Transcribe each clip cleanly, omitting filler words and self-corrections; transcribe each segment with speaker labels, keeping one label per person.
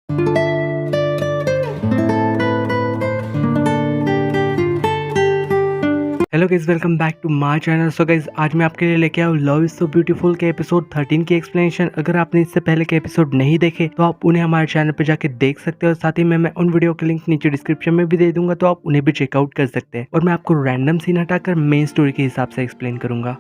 Speaker 1: Hello guys, welcome back to my channel. So guys, आज मैं आपके लिए लेके आया हूँ लव इज सो ब्यूटीफुल के एपिसोड 13 की एक्सप्लेनेशन। अगर आपने इससे पहले के एपिसोड नहीं देखे तो आप उन्हें हमारे चैनल पे जाके देख सकते हो। साथ ही मैं उन वीडियो के लिंक नीचे डिस्क्रिप्शन में भी दे दूंगा, तो आप उन्हें भी चेकआउट कर सकते हैं। और मैं आपको रैंडम सीन हटाकर मेन स्टोरी के हिसाब से एक्सप्लेन करूंगा।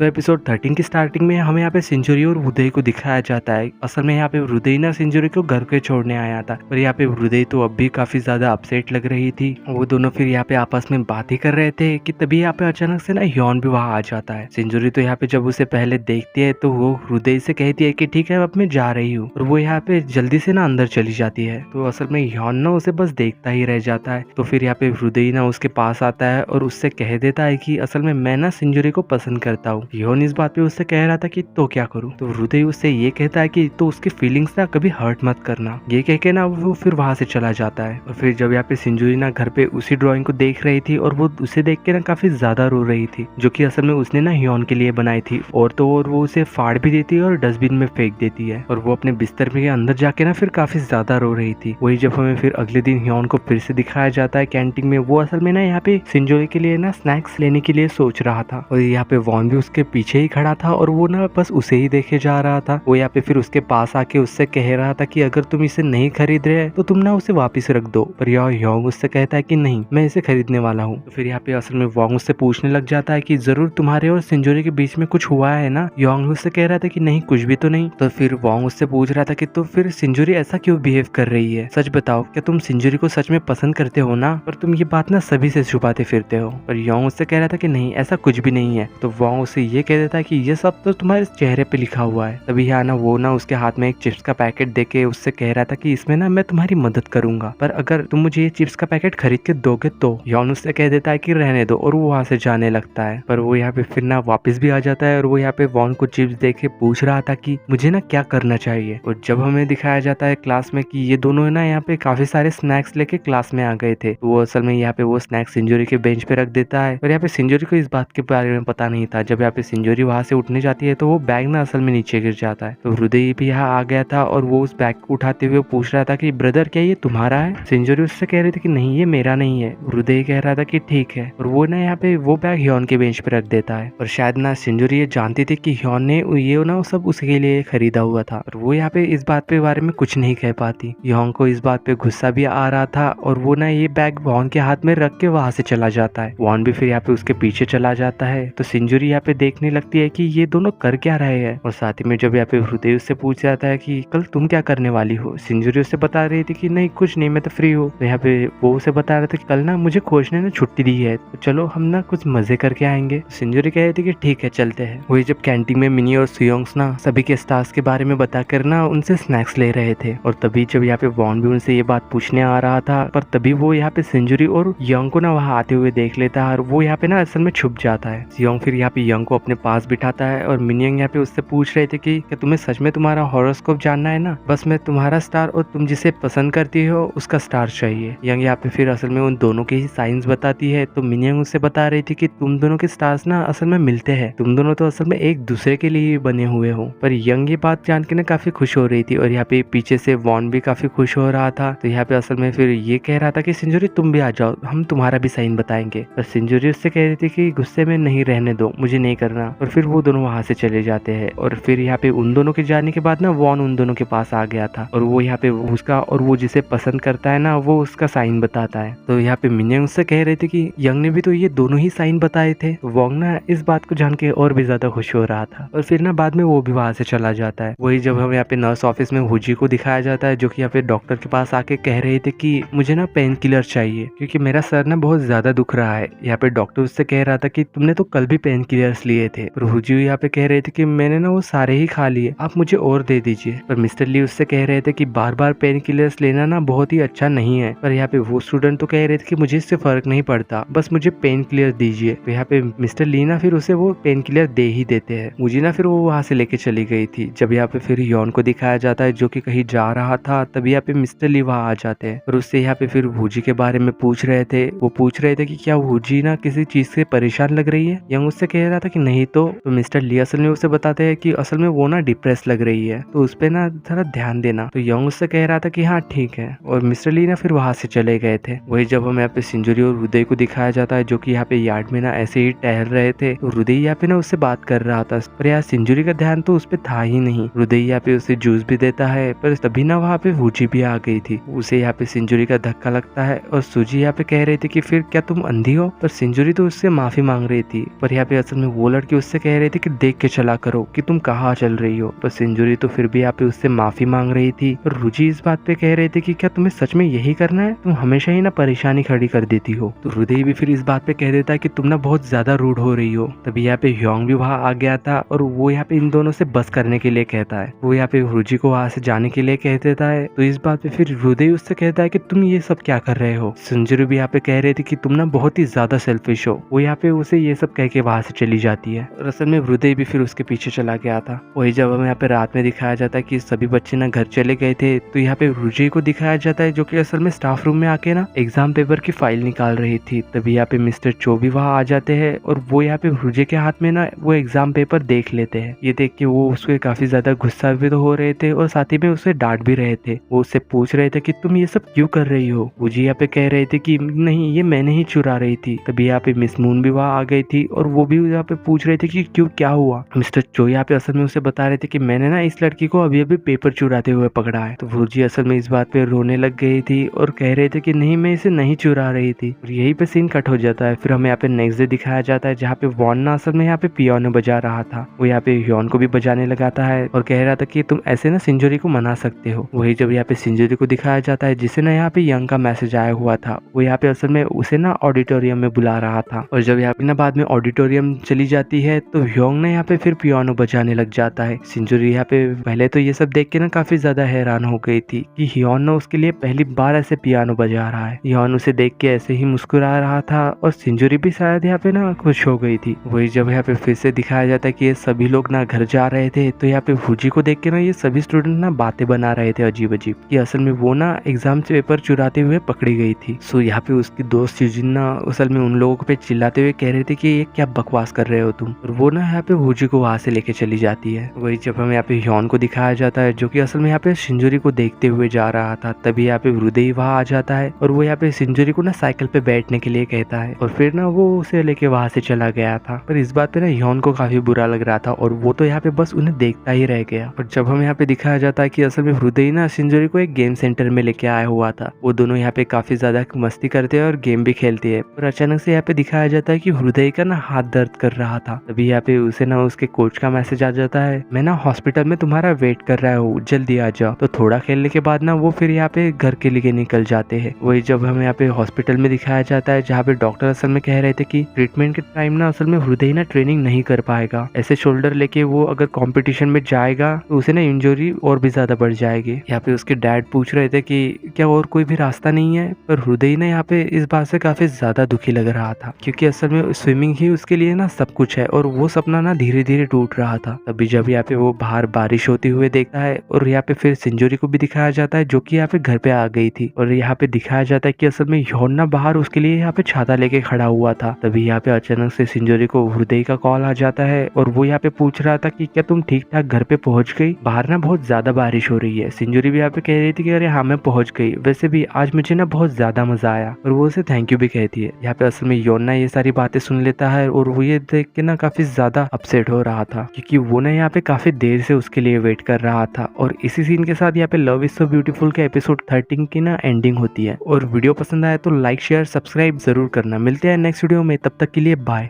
Speaker 1: तो एपिसोड 13 की स्टार्टिंग में हमें यहाँ पे सिंजुरी और हृदय को दिखाया जाता है। असल में यहाँ पे हृदय ना सिंजुरी को घर के छोड़ने आया था, और यहाँ पे हृदय तो अब भी काफी ज्यादा अपसेट लग रही थी। वो दोनों फिर यहाँ पे आपस में बात ही कर रहे थे कि तभी यहाँ पे अचानक से ना ह्योन भी वहाँ आ जाता है। सिंजुरी तो यहाँ पे जब उसे पहले देखती है तो वो हृदय से कहती है कि ठीक है, अब मैं जा रही हूँ, और वो यहाँ पे जल्दी से ना अंदर चली जाती है। तो असल में ह्योन ना उसे बस देखता ही रह जाता है। तो फिर यहाँ पे हृदय ना उसके पास आता है और उससे कह देता है कि असल में मैं ना सिंजुरी को पसंद करता हूँ। ह्योन इस बात पे उससे कह रहा था कि तो क्या करूं। तो हृदय उससे ये कहता है कि तो उसकी फीलिंग्स ना कभी हर्ट मत करना। ये कह के ना वो फिर वहां से चला जाता है। और फिर जब यहाँ पे सिंजुरी ना घर पे उसी ड्राइंग को देख रही थी, और वो उसे देख के ना काफी ज्यादा रो रही थी, जो कि असल में उसने ना ह्योन के लिए बनाई थी। और तो और वो उसे फाड़ भी देती है और डस्टबिन में फेंक देती है। और वो अपने बिस्तर के अंदर जाके ना फिर काफी ज्यादा रो रही थी। वही जब हमें फिर अगले दिन ह्योन को फिर से दिखाया जाता है कैंटीन में, वो असल में ना यहाँ पे सिंजुरी के लिए ना स्नैक्स लेने के लिए सोच रहा था। और यहाँ पे वॉन भी उसके पीछे ही खड़ा था, और वो ना बस उसे ही देखे जा रहा था। वो यहाँ पे फिर उसके पास आके उससे कह रहा था कि अगर तुम इसे नहीं खरीद रहे तो तुम ना उसे वापस रख दो। पर यह ह्योंग उससे कहता है कि नहीं, मैं इसे खरीदने वाला हूँ। तो फिर यहाँ पे असल में वॉन्ग उससे पूछने लग जाता है कि जरूर तुम्हारे और सिंजुरी के बीच में कुछ हुआ है ना। ह्योंग उससे कह रहा था कि नहीं, कुछ भी तो नहीं। तो फिर वॉन्ग उससे पूछ रहा था कि तो फिर सिंजुरी ऐसा क्यों बिहेव कर रही है, सच बताओ, क्या तुम सिंजुरी को सच में पसंद करते हो ना, पर तुम ये बात ना सभी से छुपाते फिरते हो। पर ह्योंग उससे कह रहा था कि नहीं, ऐसा कुछ भी नहीं है। तो वॉन्ग उससे ये कह देता है कि ये सब तो तुम्हारे चेहरे पे लिखा हुआ है। तभी यहाँ ना वो ना उसके हाथ में एक चिप्स का पैकेट देके उससे कह रहा था कि इसमें ना मैं तुम्हारी मदद करूंगा, पर अगर तुम मुझे ये चिप्स का पैकेट खरीद के दोगे तो। ह्योन उससे कह देता है कि रहने दो, और वो वहां से जाने लगता है। पर वो यहाँ पे फिर ना वापस भी आ जाता है, और वो यहाँ पे वॉन को चिप्स देके पूछ रहा था कि मुझे ना क्या करना चाहिए। और जब हमें दिखाया जाता है क्लास में कि ये दोनों ना यहाँ पे काफी सारे स्नैक्स लेके क्लास में आ गए थे, तो वो असल में यहाँ पे वो स्नैक्स सिंजुरी के बेंच पे रख देता है। और यहाँ पे सिंजुरी को इस बात के बारे में पता नहीं था। जब यहाँ पे सिंजुरी वहां से उठने जाती है तो वो बैग ना असल में नीचे गिर जाता है। तो हृदय भी यहाँ आ गया था, और वो उस बैग को उठाते हुए पूछ रहा था कि ब्रदर, क्या ये तुम्हारा है। सिंजुरी उससे कह रही थी कि नहीं, ये मेरा नहीं है। हृदय कह रहा था कि ठीक है, और वो ना यहाँ पे वो बैग ह्योन के बेंच पे रख देता है। और शायद ना सिंजुरी ये जानती थी कि ह्योन ने ये ना सब उसके लिए खरीदा हुआ था, और वो यहाँ पे इस बात पे बारे में कुछ नहीं कह पाती। ह्योन को इस बात पे गुस्सा भी आ रहा था, और वो ना ये बैग वॉन के हाथ में रख के वहां से चला जाता है। वॉन भी फिर यहाँ पे उसके पीछे चला जाता है। तो सिंजुरी यहाँ पे देखने लगती है कि ये दोनों कर क्या रहे हैं। और साथ ही में जब यहाँ पे हृदय उससे पूछ जाता है कि कल तुम क्या करने वाली हो, सिंजुरी उससे बता रही थी कि नहीं, कुछ नहीं, मैं तो फ्री हूँ। तो यहाँ पे वो उसे बता रहा था कि कल ना मुझे कोच ने ना छुट्टी दी है, तो चलो हम ना कुछ मजे करके आएंगे। सिंजुरी कह रही थी कि ठीक है, चलते हैं। वही जब कैंटीन में मिनी और सुयोंग्स ना सभी के स्टार्स के बारे में बताकर ना उनसे स्नैक्स ले रहे थे। और तभी जब यहाँ पे वॉन भी उनसे ये बात पूछने आ रहा था, पर तभी वो यहाँ पे सिंजुरी और यंग को ना वहाँ आते हुए देख लेता है, और वो यहाँ पे ना असल में छुप जाता है। यंग फिर यहाँ पे यंग को अपने पास बिठाता है, और मिनियंग यहाँ पे उससे पूछ रहे थे कि क्या तुम्हें सच में तुम्हारा हॉरोस्कोप जानना है ना, बस मैं तुम्हारा स्टार और तुम जिसे पसंद करती हो उसका स्टार चाहिए। यंग यहाँ पे फिर असल में उन दोनों के ही साइंस बताती है। तो मिनियंग उससे बता रही थी कि तुम दोनों के स्टार्स ना असल में मिलते हैं, तुम दोनों तो असल में एक दूसरे के लिए बने हुए हो। पर यंग ये बात जान के ना काफी खुश हो रही थी, और यहाँ पे पीछे से वॉन भी काफी खुश हो रहा था। तो यहाँ पे असल में फिर ये कह रहा था कि सिंजुरी तुम भी आ जाओ, हम तुम्हारा भी साइन बताएंगे। पर सिंजुरी उससे कह रही थी कि गुस्से में नहीं, रहने दो, मुझे नहीं करना। और फिर वो दोनों वहां से चले जाते हैं। और फिर यहाँ पे उन दोनों के जाने के बाद ना वॉन उन दोनों के पास आ गया था, और वो यहाँ पे उसका और वो जिसे पसंद करता है ना वो उसका साइन बताता है। तो यहाँ पे मिनियंग उससे कह रहे थे कि यंग ने भी तो ये दोनों ही साइन बताए थे। वॉन्ग ना इस बात को जान के और भी ज्यादा खुश हो रहा था, और फिर ना बाद में वो भी वहां से चला जाता है। वही जब हम यहाँ पे नर्स ऑफिस में हुजी को दिखाया जाता है, जो कि यहाँ पे डॉक्टर के पास आके कह रहे थे कि मुझे ना पेन किलर चाहिए, क्योंकि मेरा सर ना बहुत ज्यादा दुख रहा है। यहाँ पे डॉक्टर उससे कह रहा था कि तुमने तो कल भी पेन किलर्स लिए थे। पर हुजी यहाँ पे कह रहे थे कि मैंने ना वो सारे ही खा लिए, आप मुझे और दे दीजिए। पर मिस्टर ली उससे कह रहे थे कि बार बार पेन किलर्स लेना ना बहुत ही अच्छा नहीं है। पर यहाँ पे वो स्टूडेंट तो कह रहे थे कि मुझे इससे फर्क नहीं पड़ता, बस मुझे पेन किलर दीजिए। तो यहाँ पे मिस्टर ली ना फिर उसे वो पेन किलर दे ही देते हैं। मुझे ना फिर वो वहां से लेके चली गई थी। जब यहाँ पे फिर यौन को दिखाया जाता है जो कि कहीं जा रहा था, तभी यहाँ पे मिस्टर ली वहां आ जाते हैं, और उससे यहाँ पे फिर हुजी के बारे में पूछ रहे थे। वो पूछ रहे थे कि क्या हुजी ना किसी चीज से परेशान लग रही है। यंग उससे कह रहा था कि कि नहीं तो मिस्टर ली असल में उसे बताते हैं कि असल में वो ना डिप्रेस लग रही है, तो उस पे ना थोड़ा ध्यान देना। तो यंग उससे कह रहा था कि हाँ ठीक है, और मिस्टर ली ना फिर वहां से चले गए थे। वही जब हमें यहाँ पे सिंजूरी और हृदय को दिखाया जाता है, जो कि यहाँ पे यार्ड में ना ऐसे ही टहल रहे थे। तो हृदय यहाँ पे ना उससे बात कर रहा था, पर यार सिंजूरी का ध्यान तो उस पे था ही नहीं। हृदय यहाँ पे उसे जूस भी देता है, पर तभी ना वहाँ पे फूजी भी आ गई थी। उसे यहाँ पे सिंजूरी का धक्का लगता है और सूजी यहाँ पे कह रही थी कि फिर क्या तुम अंधी हो, पर सिंजूरी तो उससे माफी मांग रही थी। पर यहाँ पे असल में वो लड़की उससे कह रही थी कि देख के चला करो कि तुम कहाँ चल रही हो, पर सिंजूरी तो फिर भी यहाँ पे उससे माफी मांग रही थी। और रुचि इस बात पे कह रही थी कि क्या तुम्हें सच में यही करना है, तुम हमेशा ही ना परेशानी खड़ी कर देती हो। तो हृदय भी फिर इस बात पे कह देता है कि तुम ना बहुत ज्यादा रूड हो रही हो। तभी यहाँ पे ह्योंग भी वहाँ आ गया था और वो यहाँ पे इन दोनों से बस करने के लिए कहता है। वो यहाँ पे रुचि को वहाँ से जाने के लिए कह देता है। तो इस बात पे फिर हृदय उससे कहता है कि तुम ये सब क्या कर रहे हो। सिंजूरी भी यहाँ पे कह रही थी कि तुम ना बहुत ही ज्यादा सेल्फिश हो। वो यहाँ पे उसे ये सब कह के वहां से चली जाती है और असल में हृदय भी फिर उसके पीछे चला गया था। वही जब हमें यहाँ पे रात में दिखाया जाता है कि सभी बच्चे ना घर चले गए थे, तो यहाँ पे रुचि को दिखाया जाता है जो कि असल में स्टाफ रूम में आके ना एग्जाम पेपर की फाइल निकाल रही थी। तभी यहाँ पे मिस्टर चो भी वहाँ आ जाते हैं और वो यहाँ पे रुचि के हाथ में ना वो एग्जाम पेपर देख लेते हैं। ये देख के वो उसके काफी ज्यादा गुस्सा भी तो हो रहे थे और साथ ही में उसे डांट भी रहे थे। वो उससे पूछ रहे थे कि तुम ये सब क्यों कर रही हो। रुचि यहाँ पे कह रहे थे कि नहीं, ये मैंने ही चुरा रही थी। तभी यहाँ पे मिस मून भी वहाँ आ गई थी और वो भी यहाँ पे पूछ रहे थे कि क्यों, क्या हुआ। मिस्टर चो यहाँ पे असल में उसे बता रहे थे कि मैंने ना इस लड़की को अभी अभी पेपर चुराते हुए पकड़ा है। तो रुचि असल में इस बात पे रोने लग गई थी और कह रहे थे कि नहीं, मैं इसे नहीं चुरा रही थी। और यही पे सीन कट हो जाता है। फिर हमें यहाँ पे नेक्स्ट डे दिखाया जाता है जहाँ पे वॉन ना असल में यहाँ पे पियानो बजा रहा था। वो यहाँ पे ह्योन को भी बजाने लगाता है और कह रहा था कि तुम ऐसे ना सिंजूरी को मना सकते हो। वही जब यहाँ पे सिंजूरी को दिखाया जाता है जिसे ना यहाँ पे यंग का मैसेज आया हुआ था, वो यहाँ पे असल में उसे ना ऑडिटोरियम में बुला रहा था। और जब यहाँ पे ना बाद में ऑडिटोरियम चली जाती है तो ह्योंग ने यहाँ पे फिर पियानो बजाने लग जाता है। सिंजूरी यहाँ पे पहले तो ये सब देख के ना काफी ज्यादा हैरान हो गई थी कि ह्योन ना उसके लिए पहली बार ऐसे पियानो बजा रहा है। ह्योन उसे देख के ऐसे ही मुस्कुरा रहा था और सिंजूरी भी शायद यहाँ पे ना खुश हो गई थी। वही जब यहाँ पे फिर से दिखाया जाता है कि ये सभी लोग ना घर जा रहे थे, तो यहाँ पे फूजी को देख के ना ये सभी स्टूडेंट ना बातें बना रहे थे अजीब अजीब कि असल में वो ना एग्जाम पेपर चुराते हुए पकड़ी गई थी। सो यहाँ पे उसकी दोस्त यूजिन ना असल में उन लोगों पे चिल्लाते हुए कह रहे थे कि ये क्या बकवास कर रहे हो तुम, और वो ना यहाँ पे फूजी को वहां से लेके चली जाती है। वही जब हमें यहाँ पे ह्योन को दिखाया जाता है जो कि असल में यहाँ पे सिंजूरी को देखते हुए जा रहा था, तभी यहाँ पे हृदय वहाँ आ जाता है और वो यहाँ पे सिंजूरी को ना साइकिल पे बैठने के लिए कहता है और फिर ना वो उसे लेके वहां से चला गया था। पर इस बात पे ना ह्योन को काफी बुरा लग रहा था और वो तो यहाँ पे बस उन्हें देखता ही रह गया। पर जब हमें यहाँ पे दिखाया जाता है कि असल में हृदय ना सिंजूरी को एक गेम सेंटर में लेके आया हुआ था। वो दोनों यहाँ पे काफी ज्यादा मस्ती करते हैं और गेम भी खेलते हैं। और अचानक से यहाँ पे दिखाया जाता है कि हृदय का ना हाथ दर्द कर रहा था। तभी यहाँ पे उसे ना उसके कोच का मैसेज आ जाता है, मैं ना हॉस्पिटल में तुम्हारा वेट कर रहा हूँ, जल्दी आ जाओ। तो थोड़ा खेलने के बाद ना वो फिर यहाँ पे घर के लिए निकल जाते हैं। वही जब हमें यहाँ पे हॉस्पिटल में दिखाया जाता है जहाँ पे डॉक्टर असल में कह रहे थे कि ट्रीटमेंट के टाइम ना असल में हृदय ना ट्रेनिंग नहीं कर पाएगा, ऐसे शोल्डर लेके वो अगर कंपटीशन में जाएगा तो उसे ना इंजरी और भी ज्यादा बढ़ जाएगी। यहाँ पे उसके डैड पूछ रहे थे कि क्या और कोई भी रास्ता नहीं है, पर हृदय ने यहाँ पे इस बात से काफी ज्यादा दुखी लग रहा था क्योंकि असल में स्विमिंग ही उसके लिए ना सब कुछ है और वो सपना ना धीरे धीरे टूट रहा था। तभी जब यहाँ पे वो बाहर बारिश होती हुए देखता है और यहाँ पे फिर सिंजूरी को भी दिखाया जाता है जो कि यहाँ पे घर पे आ गई थी और यहाँ पे दिखाया जाता है कि असल में ह्योन ना बाहर उसके लिए यहाँ पे छाता लेके खड़ा हुआ था। तभी यहाँ पे अचानक से सिंजूरी को हृदय का कॉल आ जाता है और वो यहाँ पे पूछ रहा था कि क्या तुम ठीक ठाक घर पे पहुंच गई, बाहर ना बहुत ज्यादा बारिश हो रही है। सिंजूरी भी यहाँ पे कह रही थी कि अरे हाँ मैं पहुंच गई, वैसे भी आज मुझे ना बहुत ज्यादा मजा आया, और वो उसे थैंक यू भी कहती है। यहाँ पे असल में ह्योन ना ये सारी बातें सुन लेता है और वो ये देख के ना काफी ज्यादा अपसेट हो रहा था क्योंकि वो ना यहाँ पे काफी देर से उसके लिए वेट कर रहा था। और इसी सीन के साथ यहाँ पे लव इज सो ब्यूटीफुल के एपिसोड 13 की ना एंडिंग होती है। और वीडियो पसंद आए तो लाइक शेयर सब्सक्राइब जरूर करना। मिलते हैं नेक्स्ट वीडियो में, तब तक के लिए बाय।